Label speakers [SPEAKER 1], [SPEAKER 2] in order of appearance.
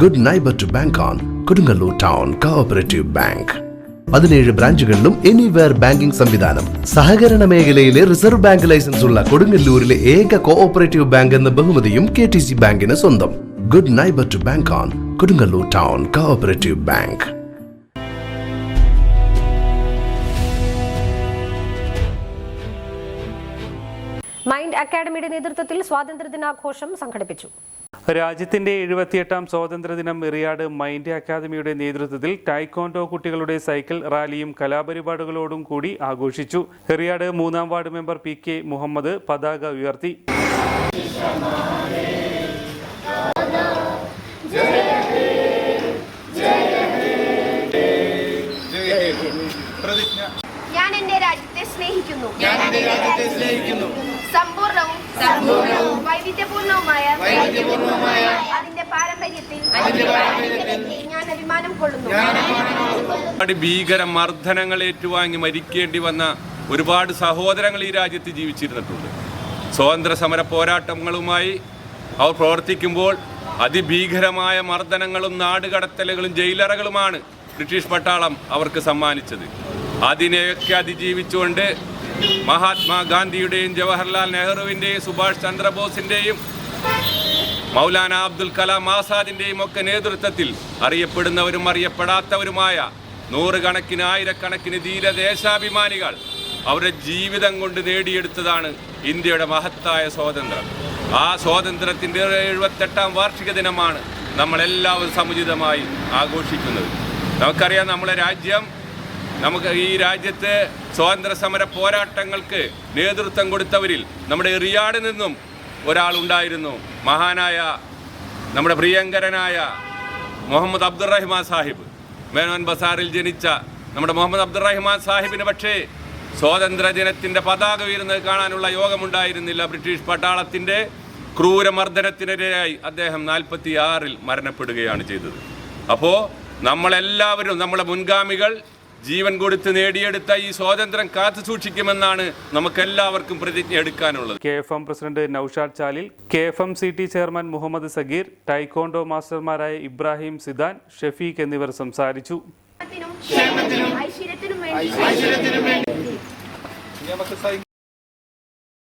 [SPEAKER 1] Good neighbour to bank on Kodungallur town cooperative bank. 17 ബ്രാഞ്ചുകളിലും anywhere banking സംവിധാനം. സഹകരണ മേഖലയിലെ റിസർവ് ബാങ്ക് ലൈസൻസ് ഉള്ള കൊടുങ്ങല്ലൂരിലെ ഏക കോഓപ്പറേറ്റീവ് ബാങ്ക് എന്ന ബഹുമതിയും KTC ബാങ്കിന് സ്വന്തം. Good neighbour to bank on Kodungallur town cooperative bank.
[SPEAKER 2] Mind അക്കാഡമിയുടെ നേതൃത്വത്തിൽ സ്വാതന്ത്ര്യദിനാഘോഷം സംഘടിപ്പിച്ചു.
[SPEAKER 3] രാജ്യത്തിന്റെ 78ാം സ്വാതന്ത്ര്യദിനം എറിയാട് മൈൻഡ് അക്കാദമിയുടെ നേതൃത്വത്തിൽ ടൈക്കോണ്ടോ കുട്ടികളുടെ സൈക്കിൾ റാലിയും കലാപരിപാടികളോടും കൂടി ആഘോഷിച്ചു. എറിയാട് 3-ാം വാർഡ് മെമ്പർ PK മുഹമ്മദ് പതാക ഉയർത്തി.
[SPEAKER 4] ഞാൻ എന്റെ രാജ്യത്തെ സ്നേഹിക്കുന്നു. സമ്പൂർണവും വൈവിധ്യപൂർണവുമായ അതിന്റെ പാരമ്പര്യത്തിൽ ഞാൻ അഭിമാനം കൊള്ളുന്നു.
[SPEAKER 5] ഭീകര മർദ്ദനങ്ങൾ ഏറ്റുവാങ്ങി മരിക്കേണ്ടി വന്ന ഒരുപാട് സഹോദരങ്ങൾ ഈ രാജ്യത്ത് ജീവിച്ചിരുന്നിട്ടുണ്ട്. സ്വാതന്ത്ര്യ സമര പോരാട്ടങ്ങളുമായി അവർ പ്രവർത്തിക്കുമ്പോൾ അതിഭീകരമായ മർദ്ദനങ്ങളും നാടുകടത്തലുകളും ജയിലറകളുമാണ് ബ്രിട്ടീഷ് പട്ടാളം അവർക്ക് സമ്മാനിച്ചത്. അതിനെയൊക്കെ അതിജീവിച്ചുകൊണ്ട് മഹാത്മാഗാന്ധിയുടെയും ജവഹർലാൽ നെഹ്റുവിൻ്റെയും സുഭാഷ് ചന്ദ്രബോസിൻ്റെയും മൗലാന അബ്ദുൽ കലാം ആസാദിൻ്റെയും ഒക്കെ നേതൃത്വത്തിൽ അറിയപ്പെടുന്നവരും അറിയപ്പെടാത്തവരുമായ നൂറുകണക്കിന് ആയിരക്കണക്കിന് ധീരദേശാഭിമാനികൾ അവരുടെ ജീവിതം കൊണ്ട് നേടിയെടുത്തതാണ് ഇന്ത്യയുടെ മഹത്തായ സ്വാതന്ത്ര്യം. ആ സ്വാതന്ത്ര്യത്തിൻ്റെ 78ാം വാർഷിക ദിനമാണ് നമ്മളെല്ലാവരും സമുചിതമായി ആഘോഷിക്കുന്നത്. നമുക്കറിയാം, നമ്മുടെ രാജ്യം ഈ രാജ്യത്ത് സ്വാതന്ത്ര്യ സമര പോരാട്ടങ്ങൾക്ക് നേതൃത്വം കൊടുത്തവരിൽ നമ്മുടെ എറിയാട് നിന്നും ഒരാളുണ്ടായിരുന്നു. മഹാനായ നമ്മുടെ പ്രിയങ്കരനായ മുഹമ്മദ് അബ്ദുറഹ്മാൻ സാഹിബ്. മേനോൻ ബസാറിൽ ജനിച്ച നമ്മുടെ മുഹമ്മദ് അബ്ദുറഹ്മാൻ സാഹിബിന് പക്ഷേ സ്വാതന്ത്ര്യ ദിനത്തിൻ്റെ പതാക ഉയരുന്നത് കാണാനുള്ള യോഗമുണ്ടായിരുന്നില്ല. ബ്രിട്ടീഷ് പട്ടാളത്തിൻ്റെ ക്രൂരമർദ്ദനത്തിനിരയായി അദ്ദേഹം 46-ൽ മരണപ്പെടുകയാണ് ചെയ്തത്. അപ്പോൾ നമ്മളെല്ലാവരും, നമ്മുടെ മുൻഗാമികൾ ജീവൻ കൊടുത്ത് നേടിയെടുത്ത ഈ സ്വാതന്ത്ര്യം കാത്തു സൂക്ഷിക്കുമെന്നാണ് നമുക്കെല്ലാവർക്കും പ്രതിജ്ഞ എടുക്കാനുള്ളത്.
[SPEAKER 3] KFM president Naushad Chalil, KFM CT chairman Muhammad Sageer, taekwondo മാസ്റ്റർമാരായ ഇബ്രാഹിം സിദാൻ, ഷഫീഖ് എന്നിവർ സംസാരിച്ചു.
[SPEAKER 4] ഐശ്വര്യത്തിനും വേണ്ടി